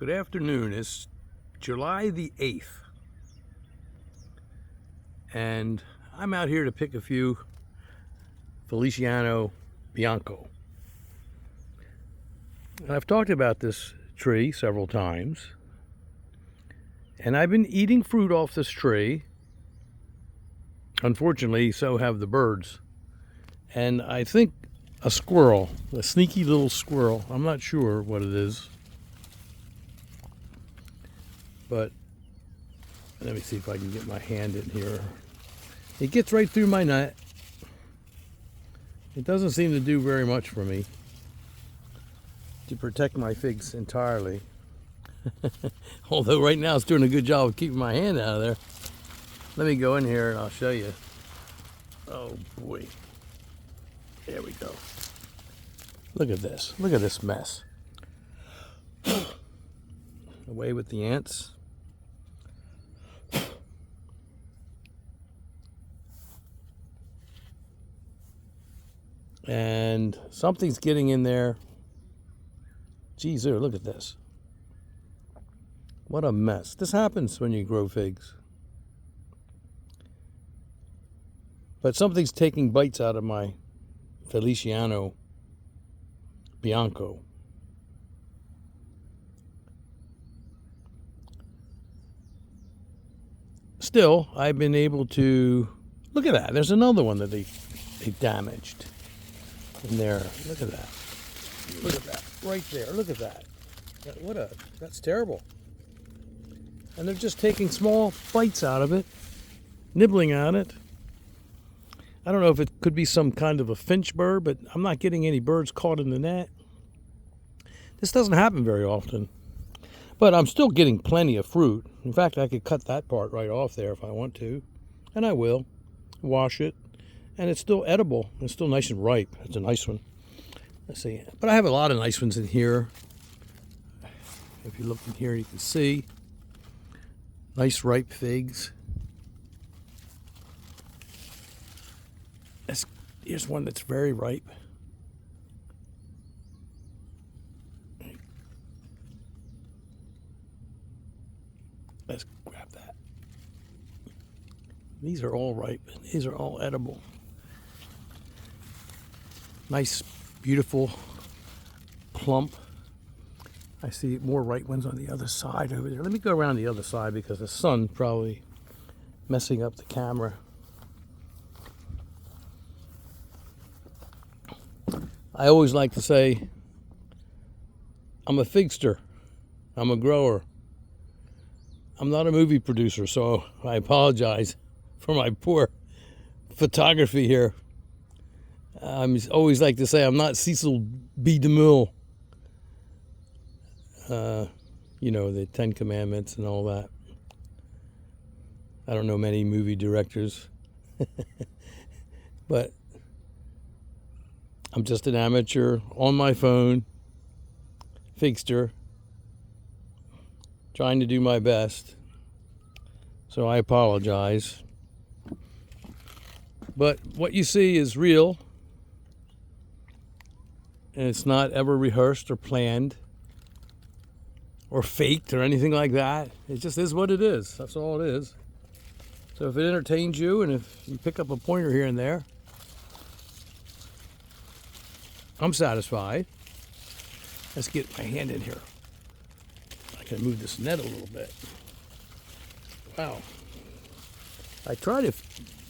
Good afternoon. It's July the 8th. And I'm out here to pick a few Feliciano Bianco. And I've talked about this tree several times. And I've been eating fruit off this tree. Unfortunately, so have the birds. And I think a squirrel, a sneaky little squirrel, I'm not sure what it is. But let me see if I can get my hand in here. It gets right through my net. It doesn't seem to do very much for me to protect my figs entirely. Although right now it's doing a good job of keeping my hand out of there. Let me go in here and I'll show you. Oh boy. There we go. Look at this. Look at this mess. Away with the ants. And something's getting in there. Geez, look at this. What a mess. This happens when you grow figs. But something's taking bites out of my Feliciano Bianco. Still, I've been able to... Look at that. There's another one that they damaged in there. Look at that. Look at that. Right there. Look at that. That's terrible. And they're just taking small bites out of it, nibbling on it. I don't know if it could be some kind of a finch bird, but I'm not getting any birds caught in the net. This doesn't happen very often. But I'm still getting plenty of fruit. In fact, I could cut that part right off there if I want to. And I will. Wash it. And it's still edible. It's still nice and ripe. It's a nice one. Let's see. But I have a lot of nice ones in here. If you look in here, you can see. Nice ripe figs. Here's one that's very ripe. Let's grab that. These are all ripe. These are all edible. Nice, beautiful, plump. I see more ripe ones on the other side over there. Let me go around the other side because the sun probably messing up the camera. I always like to say, I'm a figster. I'm a grower. I'm not a movie producer, so I apologize for my poor photography here. I always like to say I'm not Cecil B. DeMille. You know, the 10 Commandments and all that. I don't know many movie directors. But I'm just an amateur on my phone, figster, trying to do my best. So I apologize. But what you see is real. And it's not ever rehearsed or planned or faked or anything like that. It just is what it is. That's all it is. So if it entertains you and if you pick up a pointer here and there, I'm satisfied. Let's get my hand in here. I can move this net a little bit. Wow. I tried to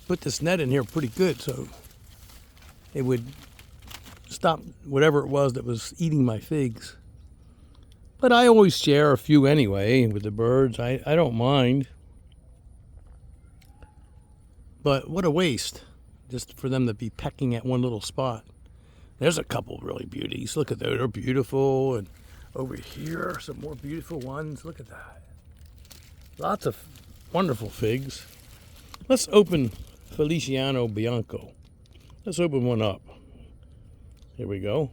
put this net in here pretty good so it would stop whatever it was that was eating my figs. But I always share a few anyway with the birds. I don't mind. But what a waste just for them to be pecking at one little spot. There's a couple really beauties. Look at those. They're beautiful. And over here, some more beautiful ones. Look at that. Lots of wonderful figs. Let's open Feliciano Bianco. Let's open one up. Here we go.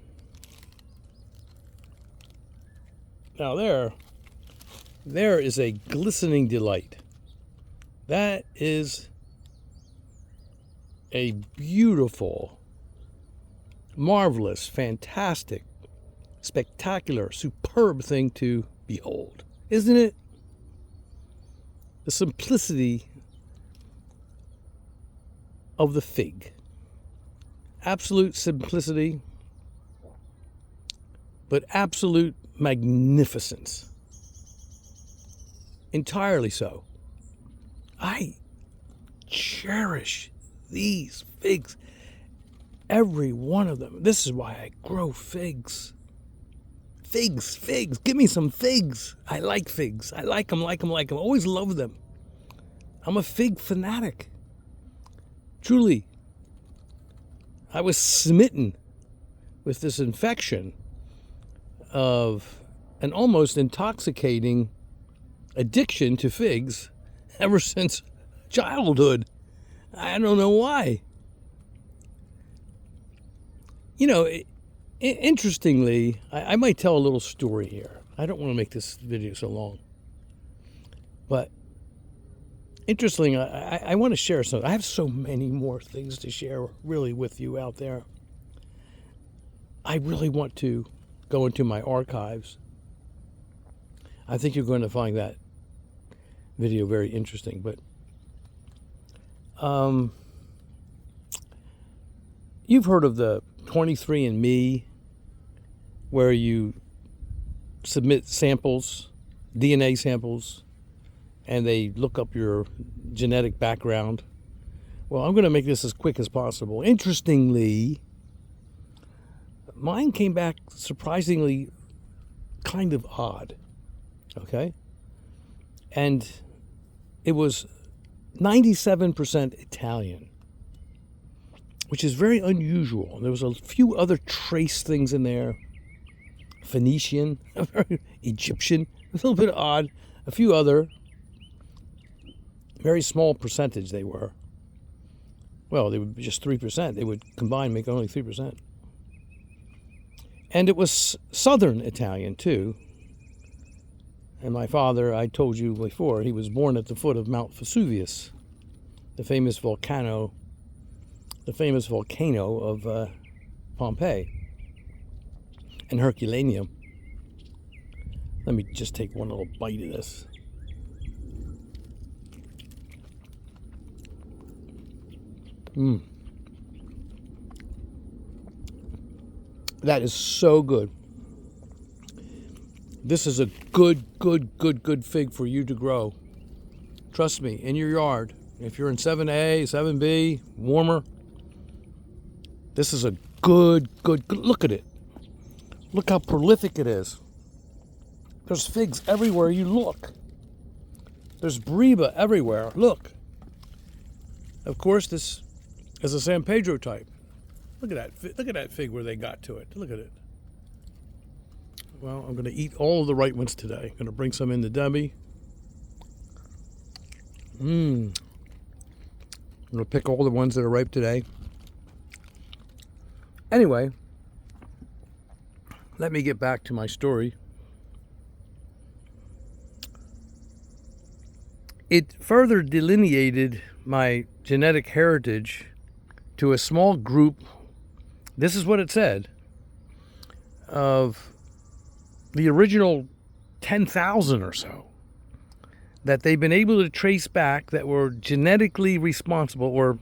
Now there is a glistening delight. That is a beautiful, marvelous, fantastic, spectacular, superb thing to behold. Isn't it? The simplicity of the fig. Absolute simplicity, but absolute magnificence. Entirely so. I cherish these figs. Every one of them. This is why I grow figs. Figs. Give me some figs. I like figs. I like them. Always love them. I'm a fig fanatic. Truly. I was smitten with this infection of an almost intoxicating addiction to figs ever since childhood. I don't know why. You know, interestingly, I might tell a little story here. I don't want to make this video so long. But interestingly, I want to share something. I have so many more things to share really with you out there. I really want to go into my archives. I think you're going to find that video very interesting. But you've heard of the 23andMe, where you submit samples, DNA samples, and they look up your genetic background. Well, I'm going to make this as quick as possible. Interestingly, mine came back surprisingly kind of odd, okay? And it was 97% Italian, which is very unusual. There was a few other trace things in there. Phoenician, Egyptian, a little bit odd. A few other, very small percentage they were. Well, they would be just 3%. They would combine, make only 3%. And it was Southern Italian, too. And my father, I told you before, he was born at the foot of Mount Vesuvius, the famous volcano of Pompeii and Herculaneum. Let me just take one little bite of this. That is so good. This is a good fig for you to grow. Trust me, in your yard. If you're in 7A, 7B, warmer, this is a good, look at it. Look how prolific it is. There's figs everywhere you look. There's Breba everywhere. Look. Of course, this is a San Pedro type. Look at that. Look at that fig where they got to it. Look at it. Well, I'm going to eat all of the right ones today. I'm going to bring some in to Debbie. I'm going to pick all the ones that are ripe today. Anyway, let me get back to my story. It further delineated my genetic heritage to a small group, this is what it said, of the original 10,000 or so that they've been able to trace back that were genetically responsible or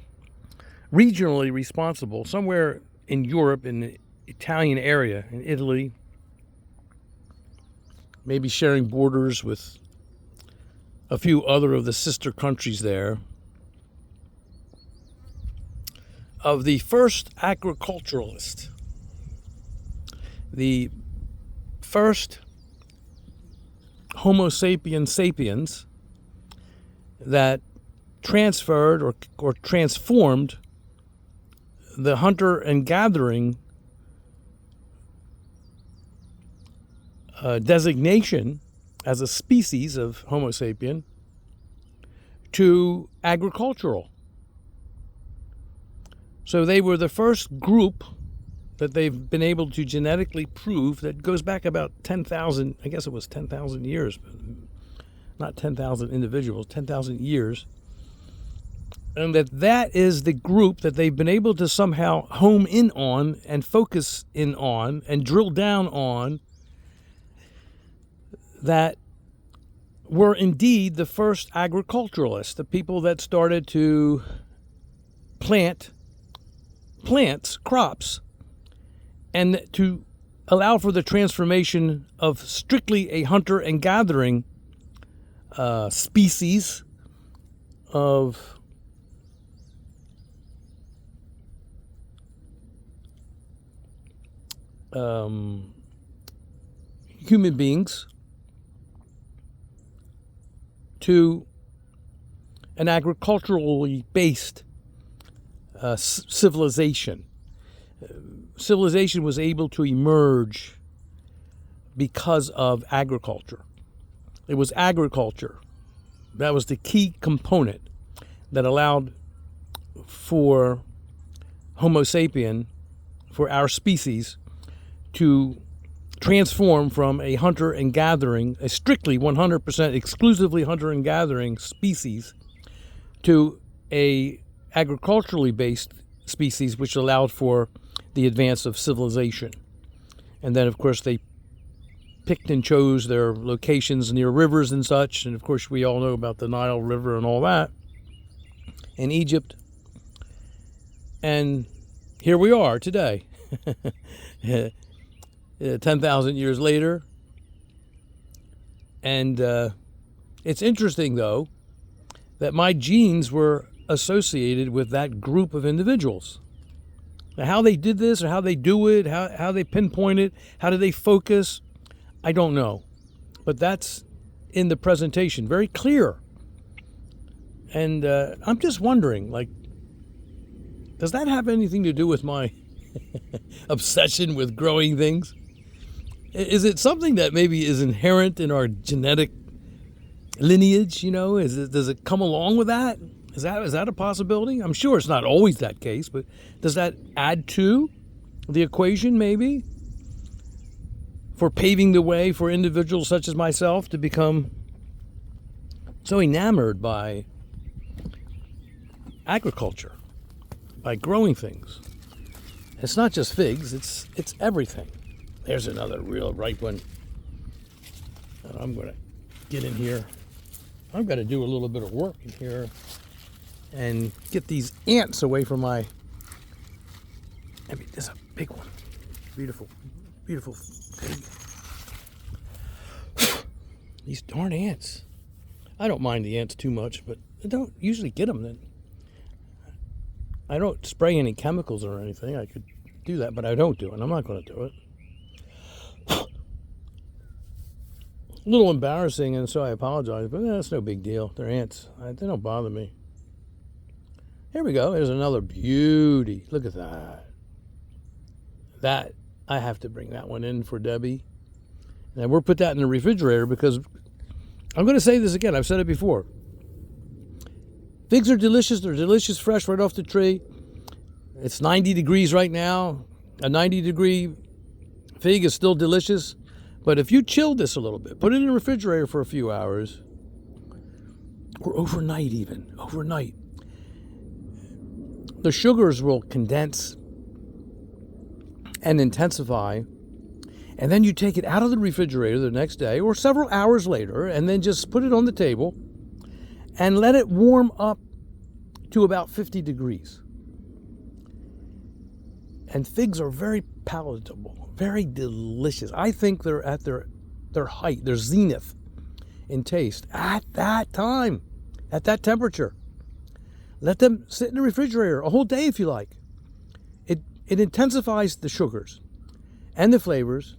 regionally responsible somewhere in Europe, in the Italian area, in Italy, maybe sharing borders with a few other of the sister countries there, of the first agriculturalist, the first Homo sapiens that transferred or transformed the hunter and gathering designation as a species of Homo sapien to agricultural. So they were the first group that they've been able to genetically prove that goes back about 10,000, I guess it was 10,000 years, but not 10,000 individuals, 10,000 years. And that is the group that they've been able to somehow home in on and focus in on and drill down on that were indeed the first agriculturalists, the people that started to plant plants, crops, and to allow for the transformation of strictly a hunter and gathering species of human beings to an agriculturally based civilization. Civilization was able to emerge because of agriculture. It was agriculture that was the key component that allowed for Homo sapien, for our species, to transform from a hunter and gathering, a strictly 100% exclusively hunter and gathering species, to a agriculturally based species, which allowed for the advance of civilization. And then, of course, they picked and chose their locations near rivers and such. And, of course, we all know about the Nile River and all that in Egypt. And here we are today, 10,000 years later. And it's interesting, though, that my genes were associated with that group of individuals. Now, how they did this or how they do it, how they pinpoint it, how do they focus, I don't know. But that's in the presentation, very clear. And I'm just wondering, like, does that have anything to do with my obsession with growing things? Is it something that maybe is inherent in our genetic lineage, you know? Does it come along with that? Is that a possibility? I'm sure it's not always that case, but does that add to the equation maybe for paving the way for individuals such as myself to become so enamored by agriculture, by growing things? It's not just figs, it's everything. There's another real ripe one. I'm going to get in here. I've got to do a little bit of work in here and get these ants away from my... I mean, there's a big one. Beautiful, beautiful fig. These darn ants. I don't mind the ants too much, but I don't usually get them then. I don't spray any chemicals or anything. I could do that, but I don't do it. I'm not going to do it. A little embarrassing, and so I apologize, but that's no big deal. They're ants. They don't bother me. Here we go. There's another beauty. Look at that. I have to bring that one in for Debbie. And we'll put that in the refrigerator because I'm going to say this again. I've said it before. Figs are delicious. They're delicious fresh right off the tree. It's 90 degrees right now. A 90-degree fig is still delicious. But if you chill this a little bit, put it in the refrigerator for a few hours, or overnight even, the sugars will condense and intensify, and then you take it out of the refrigerator the next day or several hours later, and then just put it on the table and let it warm up to about 50 degrees. And figs are very palatable, very delicious. I think they're at their height, their zenith in taste at that time, at that temperature. Let them sit in the refrigerator a whole day if you like. It intensifies the sugars and the flavors,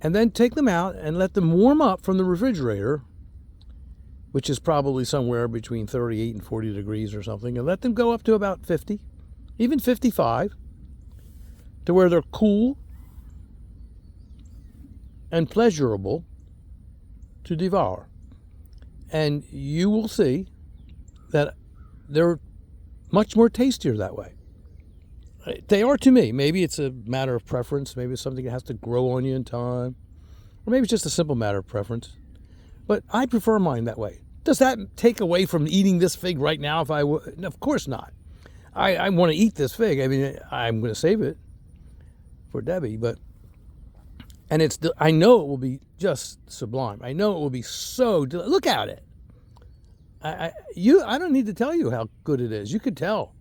and then take them out and let them warm up from the refrigerator, which is probably somewhere between 38 and 40 degrees or something, and let them go up to about 50, even 55, to where they're cool and pleasurable to devour. And you will see that they're much more tastier that way. They are to me. Maybe it's a matter of preference. Maybe it's something that has to grow on you in time. Or maybe it's just a simple matter of preference. But I prefer mine that way. Does that take away from eating this fig right now if I would? Of course not. I want to eat this fig. I mean, I'm going to save it for Debbie, but And I know it will be just sublime. I know it will be so, look at it. I don't need to tell you how good it is. You could tell.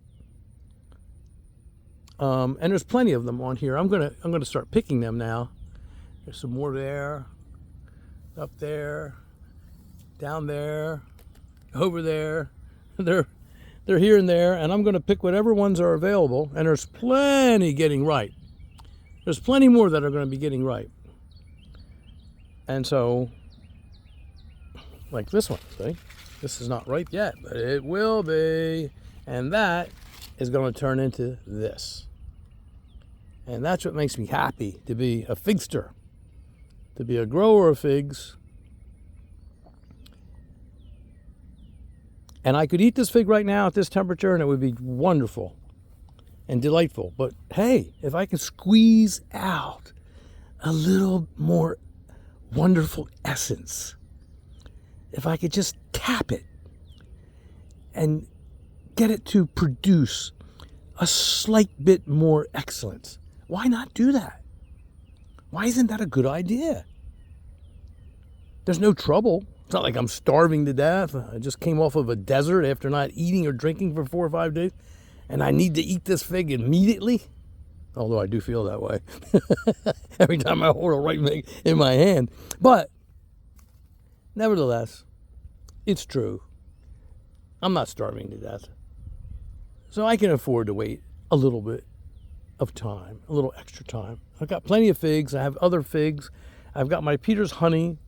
And there's plenty of them on here. I'm gonna start picking them now. There's some more there, up there, down there, over there. They're here and there, and I'm gonna pick whatever ones are available. And there's plenty getting right. There's plenty more that are gonna be getting right. And so, like this one, see? This is not ripe yet, but it will be. And that is going to turn into this. And that's what makes me happy to be a figster, to be a grower of figs. And I could eat this fig right now at this temperature and it would be wonderful and delightful. But hey, if I can squeeze out a little more wonderful essence, if I could just tap it and get it to produce a slight bit more excellence, why not do that? Why isn't that a good idea? There's no trouble. It's not like I'm starving to death. I just came off of a desert after not eating or drinking for 4 or 5 days, and I need to eat this fig immediately. Although I do feel that way every time I hold a ripe fig in my hand. But nevertheless, it's true. I'm not starving to death. So I can afford to wait a little bit of time, a little extra time. I've got plenty of figs. I have other figs. I've got my Peter's honey,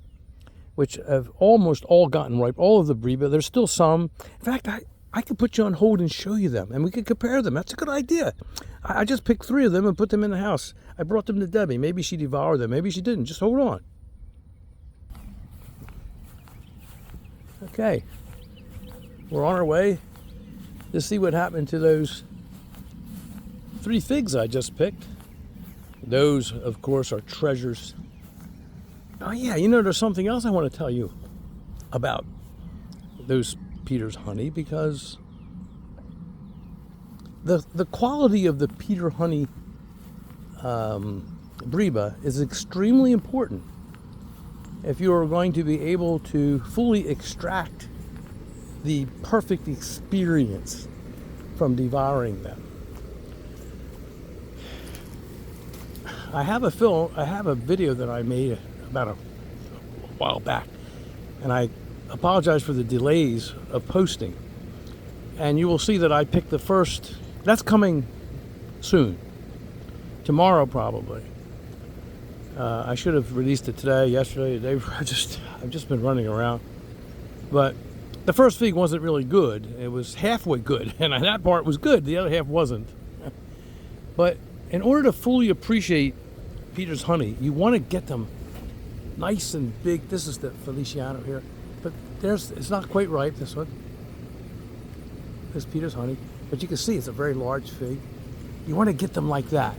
which have almost all gotten ripe, all of the brie, but there's still some. In fact, I could put you on hold and show you them, and we could compare them. That's a good idea. I just picked 3 of them and put them in the house. I brought them to Debbie. Maybe she devoured them. Maybe she didn't. Just hold on. Okay. We're on our way to see what happened to those 3 figs I just picked. Those, of course, are treasures. Oh, yeah, there's something else I want to tell you about those Peter's honey, because the quality of the Peter honey Briba is extremely important if you are going to be able to fully extract the perfect experience from devouring them. I have a video that I made about a while back, and I apologize for the delays of posting. And you will see that I picked the first. That's coming soon, tomorrow probably. I should have released it today, yesterday, today. I've just been running around. But the first fig wasn't really good. It was halfway good, and that part was good. The other half wasn't. But in order to fully appreciate Peter's honey, you want to get them nice and big. This is the Feliciano here, but it's not quite ripe. This one, this Peter's honey, but you can see it's a very large fig. You want to get them like that.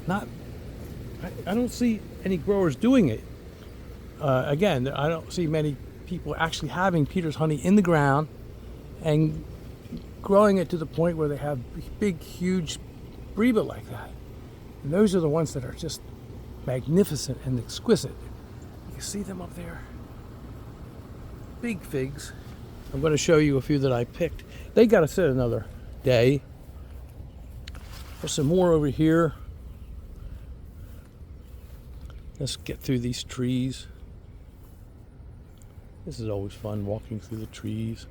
I don't see any growers doing it. Again, I don't see many people actually having Peter's honey in the ground and growing it to the point where they have big, huge Briba like that. And those are the ones that are just magnificent and exquisite. You can see them up there. Big figs. I'm going to show you a few that I picked. They got to sit another day. There's some more over here. Let's get through these trees. This is always fun, walking through the trees.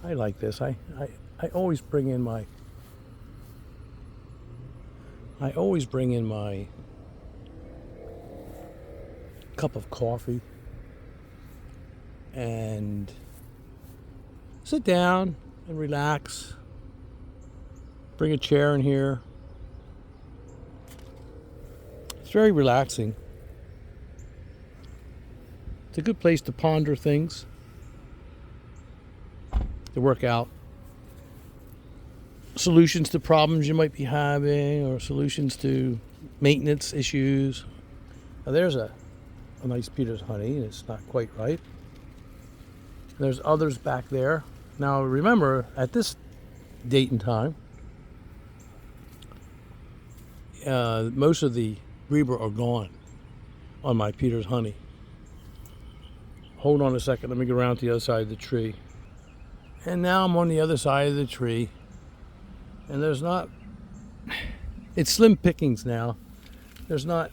I like this. I always bring in my cup of coffee and sit down and relax. Bring a chair in here. It's very relaxing. It's a good place to ponder things, to work out solutions to problems you might be having, or solutions to maintenance issues. Now there's a nice Peter's honey, and it's not quite ripe. There's others back there. Now remember, at this date and time, most of the Reba are gone on my Peter's honey. Hold on a second. Let me get around to the other side of the tree. And now I'm on the other side of the tree. And there's not... It's slim pickings now. There's not...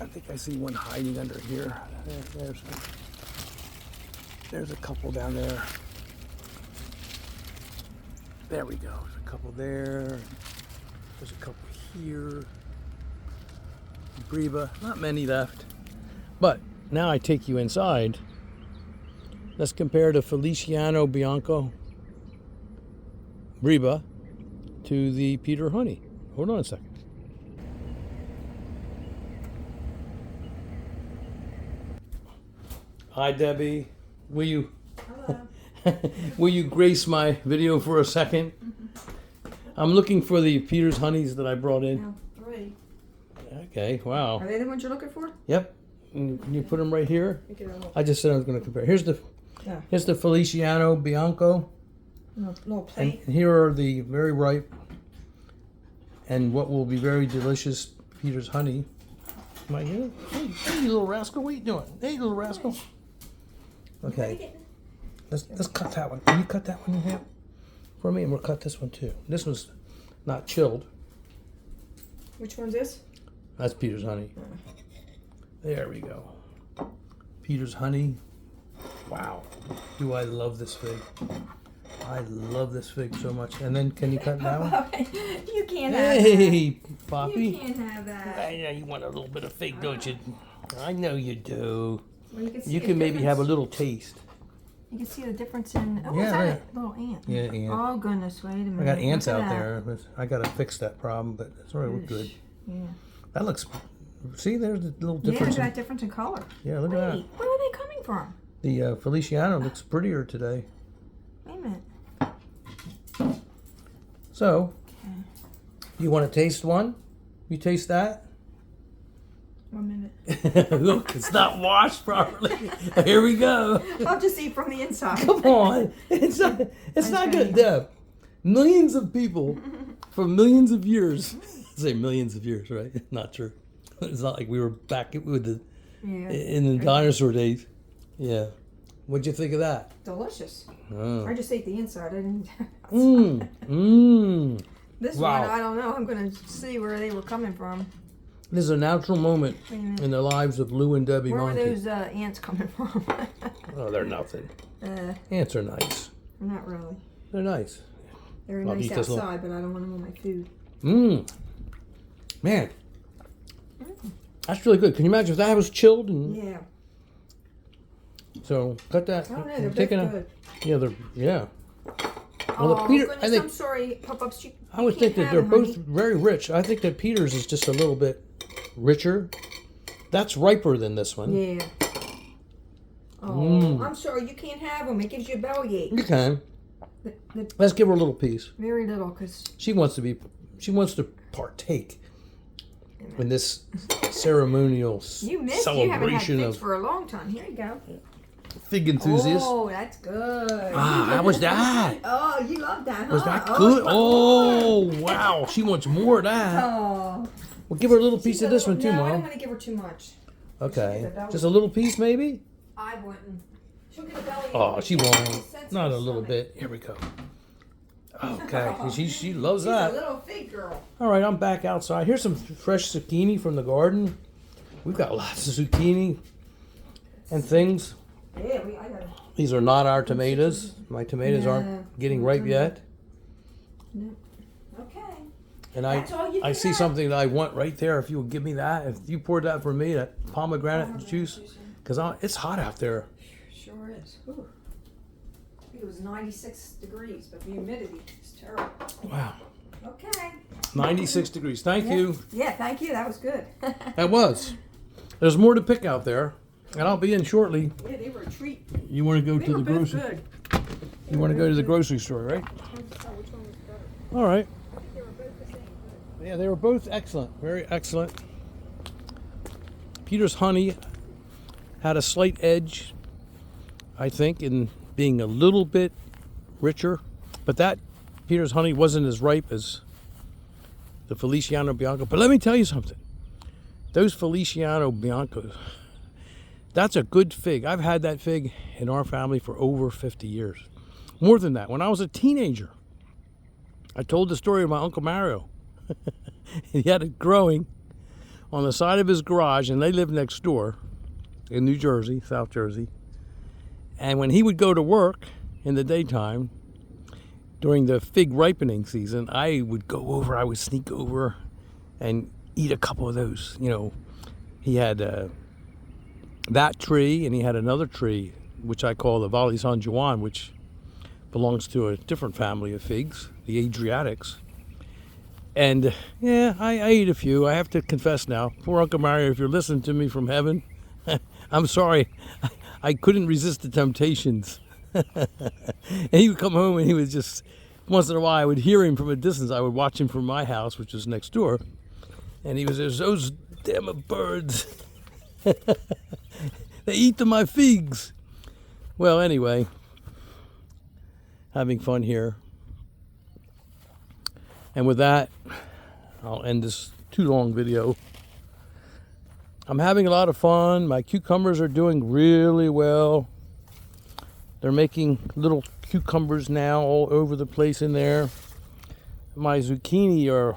I think I see one hiding under here. There's a couple down there. There we go. There's a couple there. There's a couple here. Reba. Not many left. But now I take you inside. Let's compare the Feliciano Bianco Reba to the Peter honey. Hold on a second. Hi Debbie. Will you will you grace my video for a second? I'm looking for the Peter's honeys that I brought in. Now, 3. Okay, wow. Are they the ones you're looking for? Yep. Can you put them right here? Okay, I just said I was going to compare. Here's the Feliciano Bianco. little plate. And here are the very ripe and what will be very delicious Peter's honey. Am I here? Hey, you little rascal, what are you doing? Hey, little rascal. Okay, let's cut that one. Can you cut that one in half for me? And we'll cut this one too. This one's not chilled. Which one's this? That's Peter's honey. There we go. Peter's honey. Wow. Do I love this fig. I love this fig so much. And then can you cut that one? You can't have that. Hey, Poppy. You can't have that. I know you want a little bit of fig, don't you? I know you do. Well, You can maybe have a little taste. You can see the difference in... Oh, Yeah, is that right. a little ant? Yeah, ant. Oh, goodness. Wait a minute. I got ants Look at out that. there. I got to fix that problem, but it's all right. We're good. Yeah. That looks... See, there's a little Yeah, difference. look at that difference in color. Yeah, look Wait, at that. where are they coming from? The Feliciano looks prettier today. Wait a minute. So, Okay. you want to taste one? You taste that? 1 minute. Look, it's not washed properly. Here we go. I'll just eat from the inside. Come on. It's not good, Deb. Millions of people for millions of years. Say millions of years, right? Not true. It's not like we were back with the in the dinosaur days. Yeah. What'd you think of that? Delicious. Oh. I just ate the inside. I didn't. This Wow. one, I don't know. I'm going to see where they were coming from. This is a natural moment Wait a minute. in the lives of Lou and Debbie Where were Monkey. those ants coming from? Oh, they're nothing. uh, Ants are nice. not really. They're nice. They're I'll nice eat this little- outside, but I don't want them on my food. Man. That's really good. Can you imagine if that was chilled? And Yeah. so cut that. I don't know. I'm They're taking both good. Yeah, they're yeah. Oh, the Peter- goodness, I think- I'm sorry, Pop-Ups. I would think that they're both very rich. I think that Peter's is just a little bit richer. That's riper than this one. Yeah. Oh, I'm sorry. You can't have them. It gives you a bellyache. You can. The Let's give her a little piece. very little, because She wants to partake in this ceremonial you missed. You haven't had celebration figs of for a long time. Here you go. fig enthusiasts. Oh, that's good. How was that? Oh, you love that, huh? Was that Oh, good? you want Oh, more. wow. She wants more of that. Oh. We'll give her a little piece She's of a this one little- too, no, I don't Mom. want to give her too much. Okay. Just a little piece, maybe? I wouldn't. She'll get a bellyache. Oh, she won't. Sensitive Not a little stomach. bit. Here we go. Okay. She loves She's a that. little fig girl. All right, I'm back outside. Here's some fresh zucchini from the garden. We've got lots of zucchini and things. Yeah, I got it. These are not our tomatoes. My tomatoes No. aren't getting ripe yet. No. Okay. And That's all you I can see have. something that I want right there. If you would give me that, if you poured that for me, that pomegranate juice, because it's hot out there. Sure is. Ooh. I think it was 96 degrees, but the humidity is terrible. Wow. Okay. 96 degrees. Thank you. Yeah, thank you. That was good. That was. There's more to pick out there, and I'll be in shortly. Yeah, they were a treat. You want to go They to were the both grocery? good. You want to go to the grocery store, right? All right. Yeah, they were both excellent. Very excellent. Peter's honey had a slight edge, I think, in being a little bit richer, but that Peter's honey wasn't as ripe as the Feliciano Bianco. But let me tell you something. those Feliciano Biancos, that's a good fig. I've had that fig in our family for over 50 years. More than that. When I was a teenager, I told the story of my Uncle Mario. He had it growing on the side of his garage, and they lived next door in New Jersey, South Jersey. And when he would go to work in the daytime, during the fig ripening season, I would sneak over and eat a couple of those. You know, he had that tree, and he had another tree, which I call the Valle San Juan, which belongs to a different family of figs, the Adriatics. And yeah, I ate a few. I have to confess now. Poor Uncle Mario, if you're listening to me from heaven, I'm sorry. I couldn't resist the temptations. And he would come home and he would just, once in a while, I would hear him from a distance. I would watch him from my house, which was next door. And he was, there's those damn birds. They eat my figs. Well, anyway, having fun here. And with that, I'll end this too long video. I'm having a lot of fun. My cucumbers are doing really well. They're making little cucumbers now all over the place in there. My zucchini are,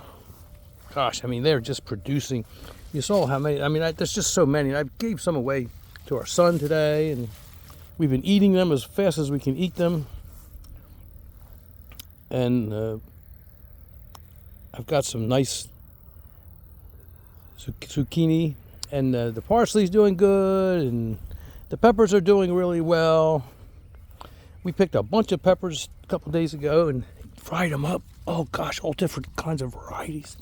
gosh, I mean, they're just producing. You saw how many, I mean, there's just so many. I gave some away to our son today, and we've been eating them as fast as we can eat them. And I've got some nice zucchini, and the parsley's doing good, and the peppers are doing really well. We picked a bunch of peppers a couple days ago and fried them up. Oh gosh, all different kinds of varieties.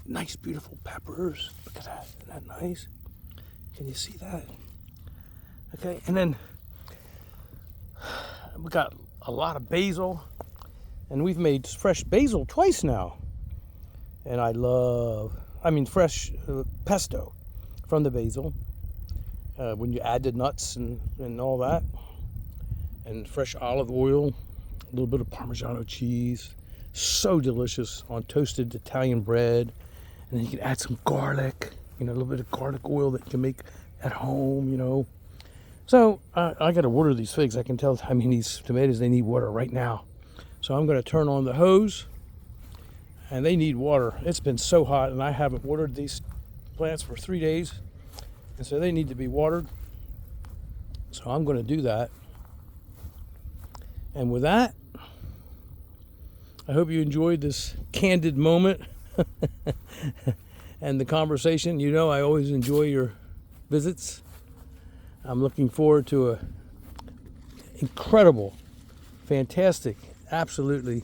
Nice, beautiful peppers. Look at that. Isn't that nice? Can you see that? Okay, and then we got a lot of basil, and we've made fresh basil twice now. And I love, fresh pesto from the basil. When you add the nuts and all that. And fresh olive oil, a little bit of Parmigiano cheese. So delicious on toasted Italian bread. And then you can add some garlic, a little bit of garlic oil that you can make at home, So I got to water these figs. I can tell, these tomatoes, they need water right now. So I'm going to turn on the hose, and they need water. It's been so hot, and I haven't watered these plants for 3 days. And so they need to be watered. So I'm going to do that. And with that, I hope you enjoyed this candid moment and the conversation. I always enjoy your visits. I'm looking forward to a incredible, fantastic, absolutely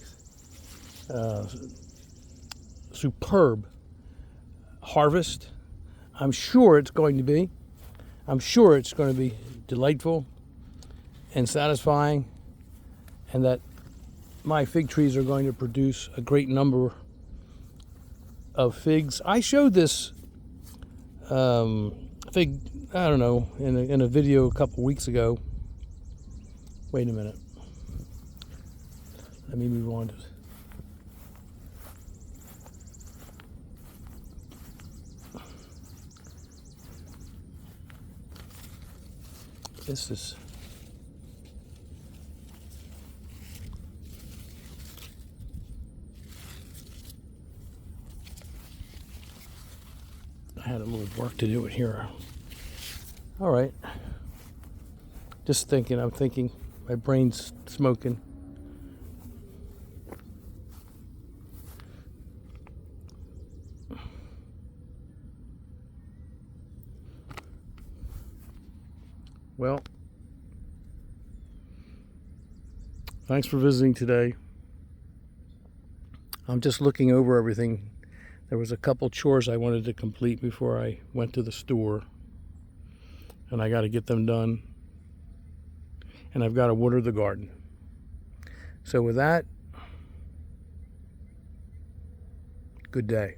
superb harvest. I'm sure it's going to be. I'm sure it's going to be delightful and satisfying, and that my fig trees are going to produce a great number of figs. I showed this fig, I don't know, in a video a couple weeks ago. Wait a minute. Let me move on to this is I had a little work to do it here. All right. Just thinking, I'm thinking, my brain's smoking. Well, thanks for visiting today. I'm just looking over everything. There was a couple chores I wanted to complete before I went to the store, and I got to get them done. And I've got to water the garden. So with that, good day.